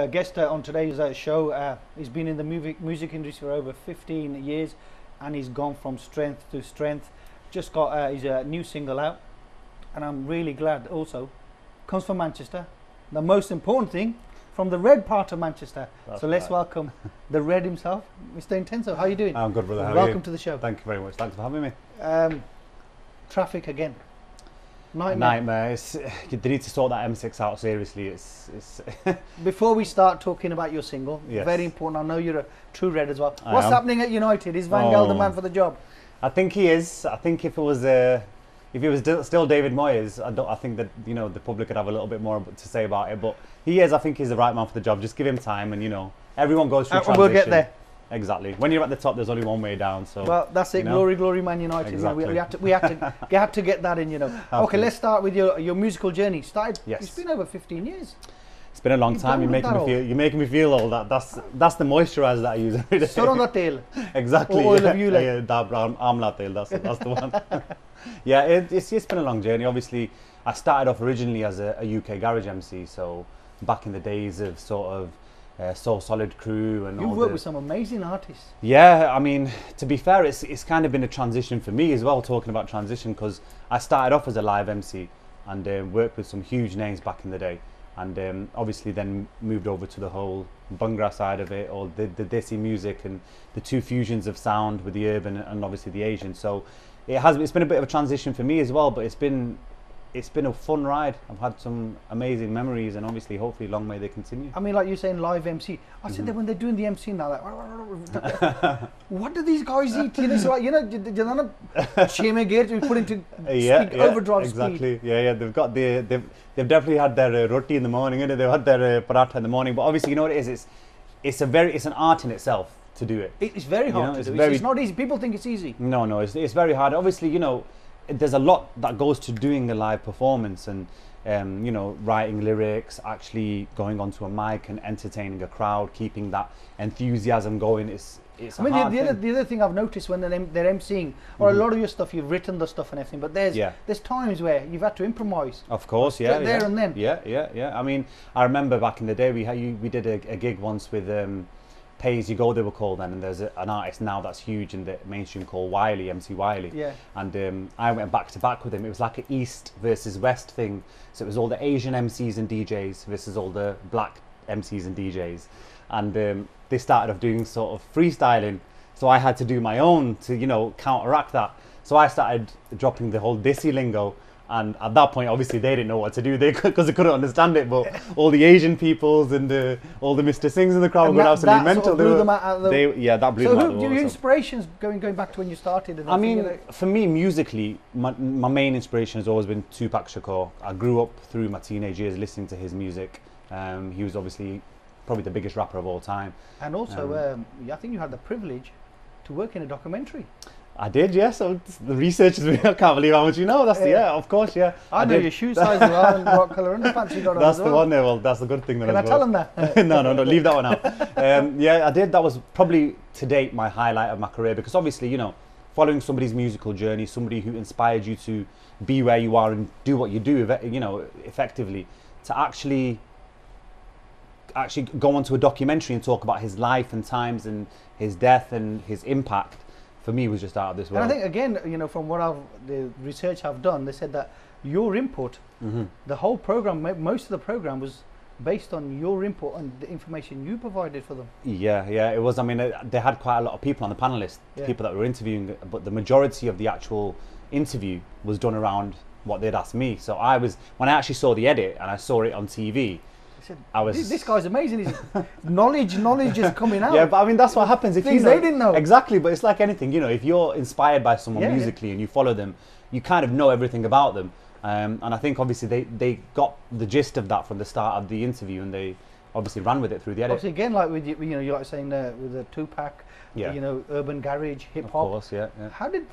guest on today's show. He's been in the music industry for over 15 years, and he's gone from strength to strength. Just got his new single out, and I'm really glad. Also, comes from Manchester. The most important thing, from the red part of Manchester. So let's welcome the red himself, Mr. Intenso. How are you doing? I'm good, brother. How are Welcome you? to the show. Thank you very much. Thanks for having me. Traffic again. Nightmare. They need to sort that M6 out seriously. It's Before we start talking about your single, Yes. very important. I know you're a true red as well. I What's am. happening at United? Is Van Gaal the man for the job? I think he is. I think if it was still David Moyes, I think that the public could have a little bit more to say about it. But he is. I think he's the right man for the job. Just give him time, and everyone goes through transition. We'll get there. Exactly. When you're at the top, there's only one way down. So well, that's it. Glory, glory, Man United. Exactly. We have to get that in. Okay, let's start with your musical journey. Yes. It's been over 15 years. It's been a long time. You're making me feel old. That's the moisturizer that I use every day. Soranga tail. Exactly. Or oil of Yule. Yeah, amla tail. That's the one. Yeah, it's been a long journey. Obviously, I started off originally as a UK garage MC. So back in the days of sort of Soul Solid Crew and You've all worked with some amazing artists. Yeah, I mean, to be fair, it's kind of been a transition for me as well. Talking about transition, because I started off as a live MC and worked with some huge names back in the day. And obviously then moved over to the whole Bhangra side of it, or the Desi music and the two fusions of sound with the urban and obviously the Asian. So it's been a bit of a transition for me as well, but it's been a fun ride. I've had some amazing memories, and obviously hopefully long may they continue. I mean, like you're saying, live MC. I said that when they're doing the MC now, like, what do these guys eat? So like, they're not chime gear to put into overdrive exactly. speed. Yeah. They've definitely had their roti in the morning, and they've had their paratha in the morning. But obviously, you know what it is? It's an art in itself to do it. It's very hard to do. It's not easy. People think it's easy. No, it's very hard. Obviously, there's a lot that goes to doing a live performance, and writing lyrics, actually going onto a mic and entertaining a crowd, keeping that enthusiasm going. It's I mean, the other thing I've noticed when they're emceeing, or a lot of your stuff, you've written the stuff and everything, but there's times where you've had to improvise. Of course, yeah. There and then. Yeah. I mean, I remember back in the day we did a gig once with Pay As You Go, they were called then, and there's an artist now that's huge in the mainstream called Wiley, MC Wiley. Yeah. And I went back to back with him. It was like an East versus West thing. So it was all the Asian MCs and DJs versus all the black MCs and DJs. And they started off doing sort of freestyling. So I had to do my own to, counteract that. So I started dropping the whole Desi lingo. And at that point, obviously, they didn't know what to do because they couldn't understand it. But all the Asian peoples and all the Mr. Sings in the crowd were absolutely mental. Sort of blew them out of the... that blew them out of the So water. your inspirations going back to when you started? And I mean, for me, musically, my main inspiration has always been Tupac Shakur. I grew up through my teenage years listening to his music. He was obviously probably the biggest rapper of all time. And also, I think you had the privilege to work in a documentary. I did, yes. So the researchers, I can't believe how much you know. Of course, yeah. I know your shoe size as well and what colour underpants you got on. That's the one there. Well, that's the good thing. Can I tell them that? No, leave that one out. Yeah, I did. That was probably to date my highlight of my career, because obviously, following somebody's musical journey, somebody who inspired you to be where you are and do what you do, effectively, to actually go onto a documentary and talk about his life and times and his death and his impact, for me, was just out of this world. And I think, again, from what the research I've done, they said that your input, the whole program, most of the program was based on your input and the information you provided for them. Yeah, it was. I mean, they had quite a lot of people on the panel list, people that were interviewing, but the majority of the actual interview was done around what they'd asked me. So when I actually saw the edit and I saw it on TV, this guy's amazing. His knowledge is coming out. Yeah, but I mean, that's what happens if they didn't know. Exactly, but it's like anything, if you're inspired by someone musically and you follow them, you kind of know everything about them. And I think obviously they got the gist of that from the start of the interview, and they obviously ran with it through the edit. Obviously, again, like with you like saying with the Tupac, urban garage, hip hop. Of course, yeah. How did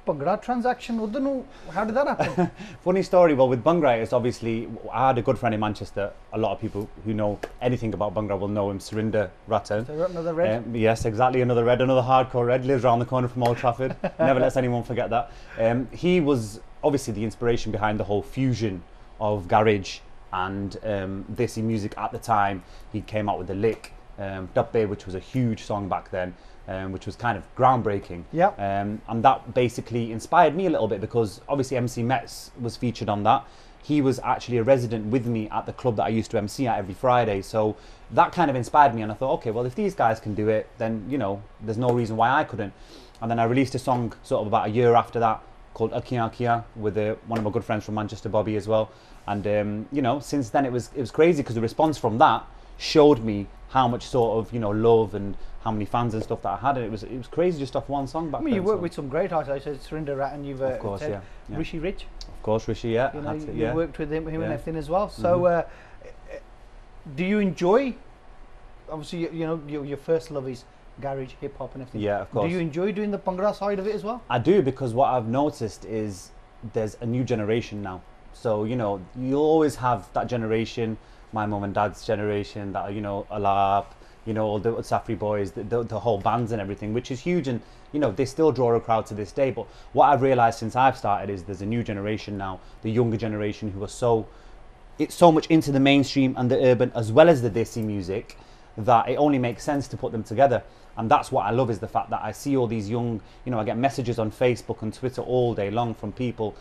Bhangra transaction? I don't know. How did that happen? Funny story. Well, with Bhangra, it's obviously, I had a good friend in Manchester. A lot of people who know anything about Bhangra will know him, Surinder Rattan. Another red. Yes, exactly. Another hardcore red. Lives around the corner from Old Trafford. Never lets anyone forget that. He was obviously the inspiration behind the whole fusion of garage and Desi Music at the time, he came out with the lick, Dabbe, which was a huge song back then, which was kind of groundbreaking. Yeah. And that basically inspired me a little bit, because obviously MC Metz was featured on that. He was actually a resident with me at the club that I used to MC at every Friday. So that kind of inspired me, and I thought, okay, well, if these guys can do it, then, you know, there's no reason why I couldn't. And then I released a song sort of about a year after that called Akia Akia with one of my good friends from Manchester, Bobby, as well. And, you know, since then it was crazy, because the response from that showed me how much sort of, you know, love and how many fans and stuff that I had, and it was crazy just off one song back then. You worked with some great artists. I said Surinder Rat, and you've of course, yeah. Rishi Rich. Of course, Rishi, yeah. You know, you worked with him and everything as well. So, Mm-hmm. Do you enjoy? Obviously, you know your first love is garage, hip hop, and everything. Yeah, of course. Do you enjoy doing the Bhangra side of it as well? I do, because what I've noticed is there's a new generation now. So, you know, you'll always have that generation, my mum and dad's generation, that are, you know, Alap, you know, all the Safri boys, the whole bands and everything, which is huge, and, you know, they still draw a crowd to this day. But what I've realised since I've started is there's a new generation now, the younger generation, who are so much into the mainstream and the urban as well as the Desi music, that it only makes sense to put them together. And that's what I love, is the fact that I see all these young, you know, I get messages on Facebook and Twitter all day long from people,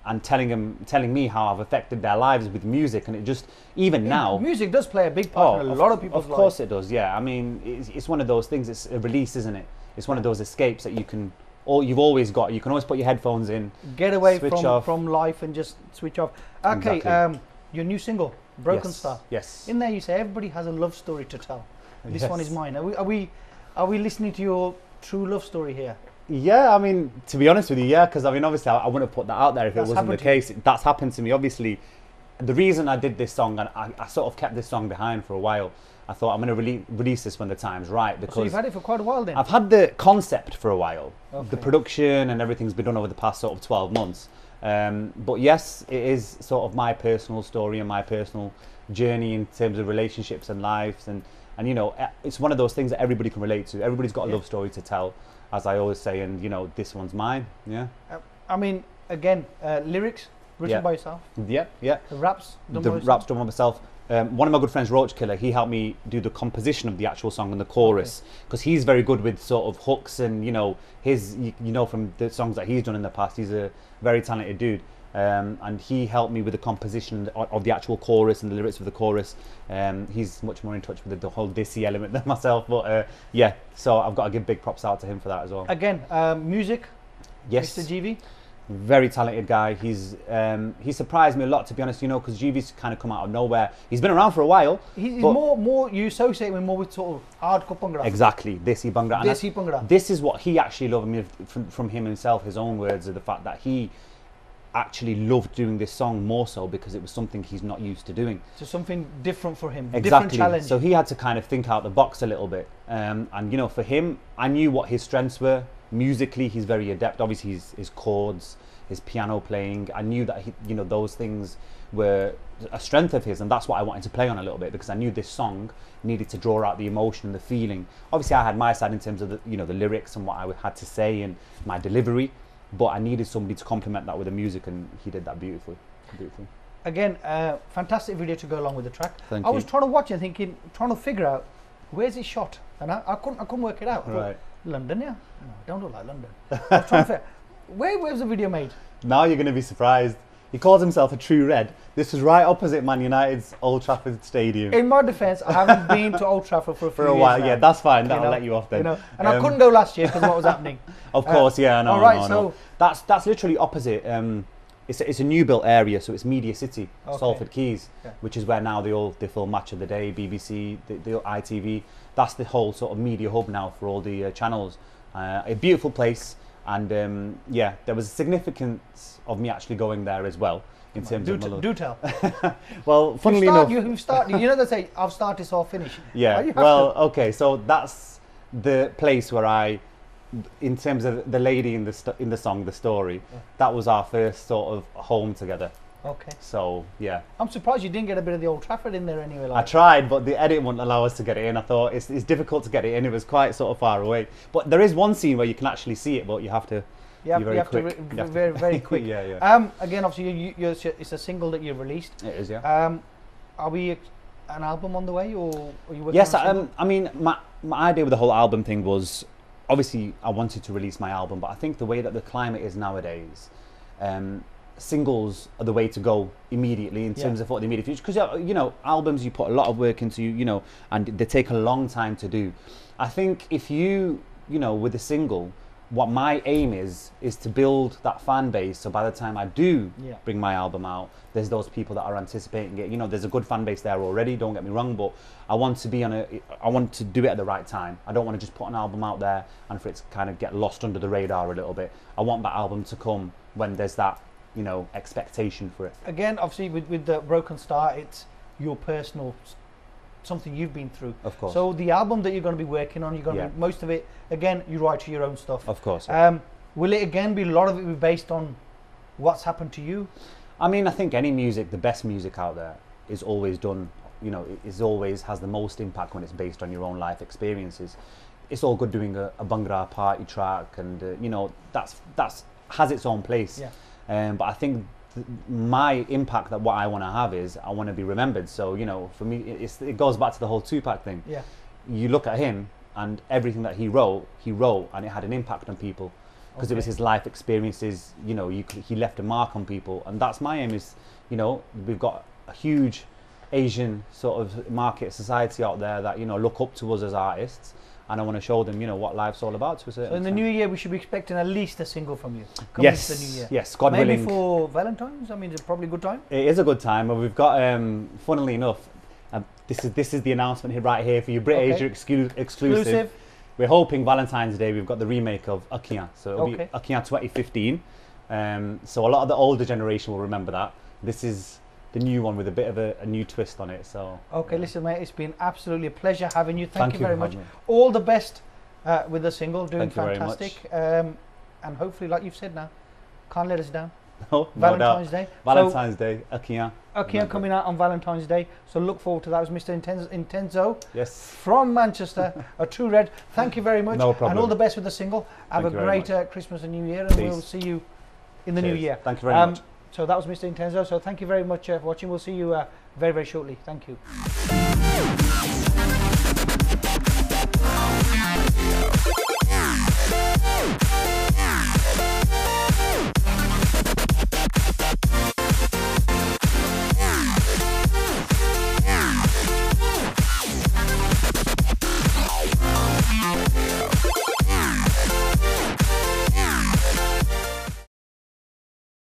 and telling me how I've affected their lives with music. And it just, even now, music does play a big part in a lot of people's lives. Of course it does, yeah. I mean, it's one of those things, it's a release, isn't it? It's one of those escapes that you've always got. You can always put your headphones in, get away from life and just switch off. Okay, Exactly. Your new single, Broken Star. Yes. In there you say everybody has a love story to tell. This Yes. one is mine. Are we listening to your true love story here? Yeah, I mean, to be honest with you, yeah, because I mean, obviously, I wouldn't have put that out there if it wasn't the case. That's happened to me, obviously. The reason I did this song, and I sort of kept this song behind for a while, I thought I'm going to release this when the time's right. Because so you've had it for quite a while then? I've had the concept for a while. Okay. The production and everything's been done over the past sort of 12 months. But yes, it is sort of my personal story and my personal journey in terms of relationships and lives. And you know, it's one of those things that everybody can relate to. Everybody's got a love story to tell, as I always say, and you know, this one's mine. Yeah. I mean, again, lyrics written by yourself. Yeah, yeah. The raps done by myself. One of my good friends, Roach Killer, he helped me do the composition of the actual song and the chorus, because he's very good with sort of hooks, and you know, you know, from the songs that he's done in the past, he's a very talented dude. And he helped me with the composition of the actual chorus and the lyrics of the chorus. He's much more in touch with the whole Desi element than myself, but yeah, so I've got to give big props out to him for that as well. Again, music, yes. Mr. GV? Very talented guy. He surprised me a lot, to be honest, you know, because GV's kind of come out of nowhere. He's been around for a while. He's more, you associate him more with sort of hardcore Bhangra. Exactly, Desi Bhangra. Desi Bhangra. This is what he actually loved. I mean, from him himself, his own words, are the fact that he actually loved doing this song more so because it was something he's not used to doing. So something different for him, exactly. Different challenge. So he had to kind of think out the box a little bit. And you know, for him, I knew what his strengths were. Musically, he's very adept. Obviously, his chords, his piano playing. I knew that you know, those things were a strength of his, and that's what I wanted to play on a little bit, because I knew this song needed to draw out the emotion and the feeling. Obviously, I had my side in terms of the, you know, the lyrics and what I had to say and my delivery. But I needed somebody to complement that with the music, and he did that beautifully. Again, fantastic video to go along with the track. Thank I you. was trying to watch it, trying to figure out where's it shot, and I couldn't work it out. Right. London, yeah. No, don't look like London. I was trying to figure, where's the video made? Now you're going to be surprised. He calls himself a true red. This was right opposite Man United's Old Trafford Stadium. In my defence, I haven't been to Old Trafford for a few years while. now. Yeah, that's fine. That'll let you off then. You know, and I couldn't go last year because what was happening. Of course, yeah, no, all right, no. That's literally opposite. It's a new built area, so it's Media City, Salford Quays, which is where now they film Match of the Day, BBC, the ITV. That's the whole sort of media hub now for all the channels. A beautiful place, and yeah, there was a significance of me actually going there as well. In terms of do tell. Well, funnily enough, you've started. You know they say I'll start this, I'll finish. Yeah. Well, okay. So that's the place where in terms of the lady in the song, the story, that was our first sort of home together. Okay. So yeah. I'm surprised you didn't get a bit of the Old Trafford in there anyway. I tried, but the edit wouldn't allow us to get it in. I thought it's difficult to get it in. It was quite sort of far away. But there is one scene where you can actually see it, but you have to. Very quick. Very quick. Yeah. Again, obviously, it's a single that you've released. It is, yeah. are we an album on the way, or are you working Yes, on a single? I mean, my idea with the whole album thing was, obviously, I wanted to release my album, but I think the way that the climate is nowadays, singles are the way to go immediately in terms of what the immediate future. Because you know, albums you put a lot of work into, you know, and they take a long time to do. I think if you know, with a single, what my aim is to build that fan base. So by the time I do bring my album out, there's those people that are anticipating it. You know, there's a good fan base there already. Don't get me wrong, but I want to be I want to do it at the right time. I don't want to just put an album out there and for it to kind of get lost under the radar a little bit. I want that album to come when there's that, you know, expectation for it. Again, obviously, with the Broken Star, it's your personal, something you've been through. Of course. So the album that you're going to be working on, you're going to be, most of it, again, you write your own stuff. Of course. Will it again be a lot of it be based on what's happened to you? I mean, I think any music, the best music out there, is always done. You know, it is always has the most impact when it's based on your own life experiences. It's all good doing a Bhangra party track, and you know, that's has its own place. Yeah. But I think my impact, that what I want to have is I want to be remembered. So you know, for me, it goes back to the whole Tupac thing. Yeah. You look at him and everything that he wrote, and it had an impact on people because it was his life experiences. You know, he left a mark on people, and that's my aim. Is, you know, we've got a huge Asian sort of market society out there that, you know, look up to us as artists, and I want to show them, you know, what life's all about to a certain So in the extent. new year, we should be expecting at least a single from you. Coming Yes, to the new year. yes, God Maybe willing. for Valentine's. I mean, it's probably a good time. It is a good time, and we've got, funnily enough, this is the announcement here, right here for you, Brit Asia exclusive. We're hoping Valentine's Day we've got the remake of Akiya, so it'll be Akiya 2015. So a lot of the older generation will remember that. This is the new one with a bit of a new twist on it. So Listen, mate, it's been absolutely a pleasure having you. Thank you very much. Me. All the best with the single, doing Thank you very fantastic. And hopefully, like you've said now, can't let us down. No, Valentine's no Day. Valentine's Day, Akiya. Akiya coming out on Valentine's Day, so look forward to that. It was Mr. Intenso Yes. from Manchester, a true red. Thank you very much. No problem. And all the best with the single. Have Thank you a very great Christmas and New Year, and we'll see you in the new year. Thank you very much. So that was Mr. Intenso. So thank you very much for watching. We'll see you very, very shortly. Thank you.